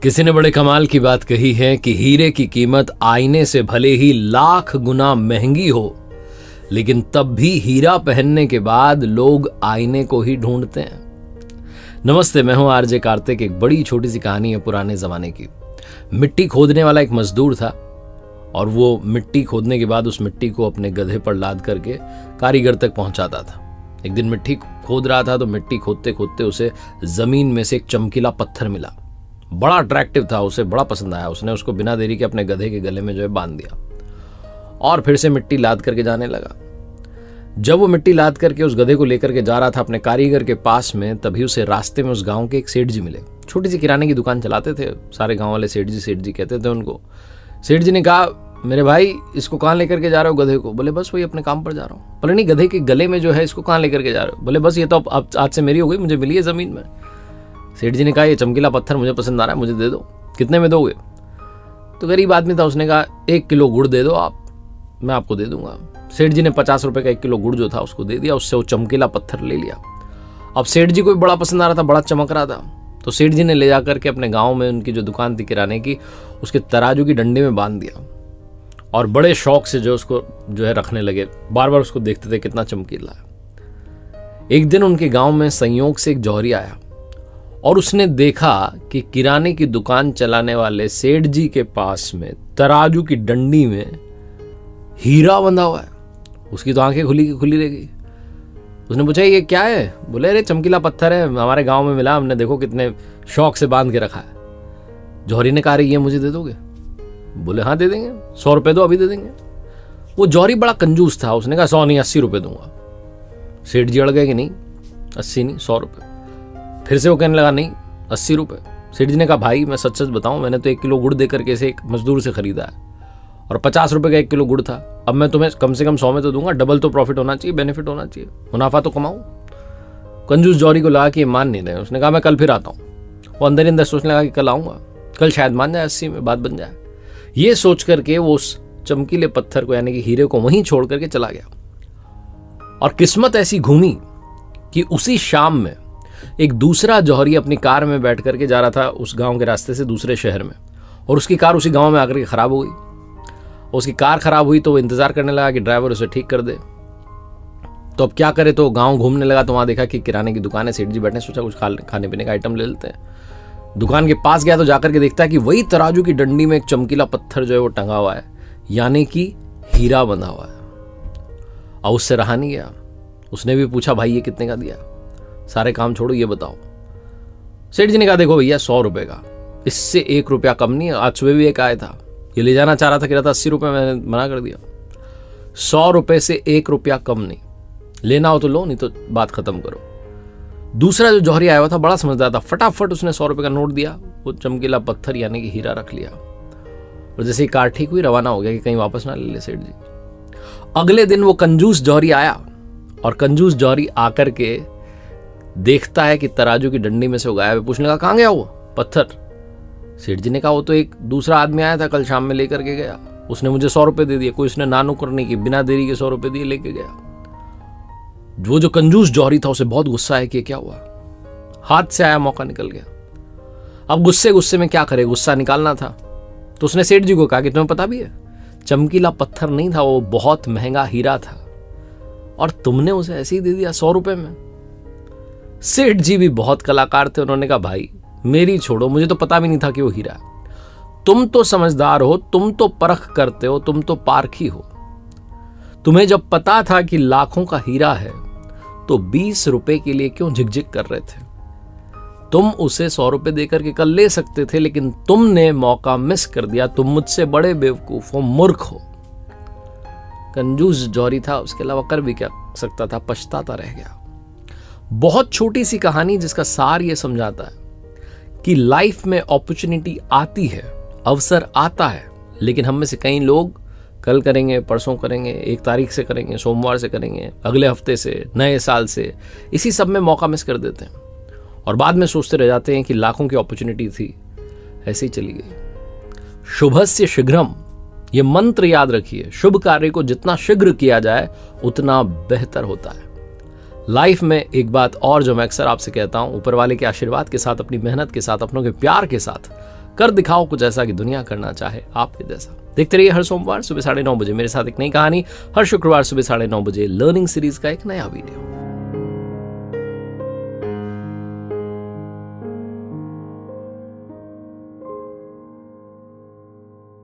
किसी ने बड़े कमाल की बात कही है कि हीरे की कीमत आईने से भले ही लाख गुना महंगी हो, लेकिन तब भी हीरा पहनने के बाद लोग आईने को ही ढूंढते हैं। नमस्ते, मैं हूं आरजे कार्तिक। एक बड़ी छोटी सी कहानी है पुराने जमाने की। मिट्टी खोदने वाला एक मजदूर था और वो मिट्टी खोदने के बाद उस मिट्टी को अपने गधे पर लाद करके कारीगर तक पहुंचाता था। एक दिन मिट्टी खोद रहा था तो मिट्टी खोदते खोदते उसे जमीन में से एक चमकीला पत्थर मिला। बड़ा अट्रैक्टिव था, उसे बड़ा पसंद आया। उसने उसको बिना देरी के अपने गधे के गले में बांध दिया और फिर से मिट्टी लाद करके जाने लगा। जब वो मिट्टी लाद करके उस गधे को लेकर के जा रहा था अपने कारीगर के पास में, तभी उसे रास्ते में उस गांव के एक सेठ जी मिले। छोटी सी किराने की दुकान चलाते थे, सारे गांव वाले सेठ जी कहते थे उनको। सेठ जी ने कहा, मेरे भाई इसको कहाँ लेकर के जा रहे हो गधे को? बोले बस वही अपने काम पर जा रहा हूँ। बोले नहीं, गधे के गले में जो है इसको कहाँ लेकर के जा रहे हो? बोले बस ये तो अब आज से मेरी हो गई, मुझे मिली है जमीन में। सेठ जी ने कहा, ये चमकीला पत्थर मुझे पसंद आ रहा है, मुझे दे दो। कितने में दोगे? तो गरीब आदमी था, उसने कहा 1 किलो गुड़ दे दो आप, मैं आपको दे दूंगा। सेठ जी ने 50 रुपए का 1 किलो गुड़ जो था उसको दे दिया, उससे वो चमकीला पत्थर ले लिया। अब सेठ जी को भी बड़ा पसंद आ रहा था, बड़ा चमक रहा था। तो सेठ जी ने ले जाकर के अपने गांव में उनकी जो दुकान थी किराने की, उसके तराजू की डंडी में बांध दिया और बड़े शौक से उसको रखने लगे। बार बार उसको देखते थे कितना चमकीला है। एक दिन उनके गांव में संयोग से एक जौहरी आया और उसने देखा कि किराने की दुकान चलाने वाले सेठ जी के पास में तराजू की डंडी में हीरा बंधा हुआ है। उसकी तो आंखें खुली रह गई। उसने पूछा, ये क्या है? बोले, अरे चमकीला पत्थर है, हमारे गांव में मिला, हमने देखो कितने शौक से बांध के रखा है। जौहरी ने कहा, ये मुझे दे दोगे? बोले हाँ दे देंगे, 100 रुपए दो, अभी दे देंगे। वो जौहरी बड़ा कंजूस था, उसने कहा 100 नहीं 80 रुपए दूंगा। सेठ जी अड़ गए कि नहीं 80 नहीं 100 रुपए। फिर से वो कहने लगा नहीं 80 रुपए। सेठ जी ने कहा, भाई मैं सच बताऊं, मैंने तो 1 किलो गुड़ देकर के इसे एक मजदूर से खरीदा है और 50 रुपए का 1 किलो गुड़ था। अब मैं तुम्हें कम से कम 100 में तो दूंगा, डबल तो प्रॉफिट होना चाहिए, बेनिफिट होना चाहिए, मुनाफा तो कमाऊं। कंजूस जौहरी को लगा कि ये मान नहीं रहे। उसने कहा, मैं कल फिर आता हूं। वो अंदर ही अंदर सोचने लगा कि कल आऊंगा, कल शायद मान जाए, 80 में बात बन जाए। ये सोच करके वो उस चमकीले पत्थर को यानी कि हीरे को वहीं छोड़ करके चला गया। और किस्मत ऐसी घूमी कि उसी शाम में एक दूसरा जौहरी अपनी कार में बैठ करके जा रहा था उस गांव के रास्ते से दूसरे शहर में, और उसकी कार उसी गांव में आकर के खराब हो गई। उसकी कार खराब हुई तो वो इंतजार करने लगा कि ड्राइवर उसे ठीक कर दे। तो अब क्या करे, तो गांव घूमने लगा तो वहां देखा कि किराने की दुकान है, सेठ जी बैठे, सोचा कुछ खाने पीने का आइटम ले लेते हैं। दुकान के पास गया तो जाकर के देखता है कि वही तराजू की डंडी में एक चमकीला पत्थर जो है वो टंगा हुआ है, यानी कि हीरा बंधा हुआ है। और उससे रहा नहीं गया, उसने भी पूछा, भाई ये कितने का दिया? सारे काम छोड़ो, ये बताओ। सेठ जी ने कहा, देखो भैया 100 रुपए का, इससे 1 रुपया कम नहीं है। आज सुबह भी एक आया था, ये ले जाना चाह रहा था, कह रहा था 80 रुपए, मैंने मना कर दिया। 100 रुपए से 1 रुपया कम नहीं, लेना हो तो लो, नहीं तो बात खत्म करो। दूसरा जो जौहरी आया हुआ था बड़ा समझदार था, फटाफट उसने 100 रुपए का नोट दिया, वो चमकीला पत्थर यानी कि हीरा रख लिया और जैसे ही कार ठीक हुई रवाना हो गया कि कहीं वापस ना ले ले सेठ जी। अगले दिन वो कंजूस जौहरी आया और कंजूस जौहरी आकर के देखता है कि तराजू की डंडी में से वो गायब है। पूछने का, कहाँ गया वो पत्थर? सेठ जी ने कहा, वो तो एक दूसरा आदमी आया था कल शाम में, लेकर के गया, उसने मुझे 100 रुपए दे दिए। कोई उसने ना नुक्कर नहीं की, बिना देरी के 100 रुपए दिए लेके गया। वो जो कंजूस जौहरी था उसे बहुत गुस्सा है कि क्या हुआ, हाथ से आया मौका निकल गया। अब गुस्से में क्या करे, गुस्सा निकालना था। तो उसने सेठ जी को कहा कि तुम्हें पता भी है, चमकीला पत्थर नहीं था, वो बहुत महंगा हीरा था और तुमने उसे ऐसे ही दे दिया 100 रुपए में। सेठ जी भी बहुत कलाकार थे, उन्होंने कहा, भाई मेरी छोड़ो, मुझे तो पता भी नहीं था कि वो हीरा है। तुम तो समझदार हो, तुम तो परख करते हो, तुम तो पारखी हो। तुम्हें जब पता था कि लाखों का हीरा है तो 20 रुपए के लिए क्यों झिकझिक कर रहे थे? तुम उसे 100 रुपए देकर के कल ले सकते थे, लेकिन तुमने मौका मिस कर दिया। तुम मुझसे बड़े बेवकूफ हो, मूर्ख हो। कंजूस जौहरी था, उसके अलावा कर भी क्या सकता था, पछताता रह गया। बहुत छोटी सी कहानी जिसका सार यह समझाता है कि लाइफ में अपॉर्चुनिटी आती है, अवसर आता है, लेकिन हम में से कई लोग कल करेंगे, परसों करेंगे, 1 तारीख से करेंगे, सोमवार से करेंगे, अगले हफ्ते से, नए साल से, इसी सब में मौका मिस कर देते हैं और बाद में सोचते रह जाते हैं कि लाखों की अपॉर्चुनिटी थी, ऐसे ही चली गई। शुभस्य शीघ्रम, ये मंत्र याद रखिए। शुभ कार्य को जितना शीघ्र किया जाए उतना बेहतर होता है। लाइफ में एक बात और जो मैं अक्सर आपसे कहता हूं, ऊपर वाले के आशीर्वाद के साथ, अपनी मेहनत के साथ, अपनों के प्यार के साथ कर दिखाओ कुछ ऐसा कि दुनिया करना चाहे आपके जैसा। देखते रहिए हर सोमवार सुबह 9:30 बजे मेरे साथ एक नई कहानी, हर शुक्रवार सुबह 9:30 बजे लर्निंग सीरीज का एक नया वीडियो।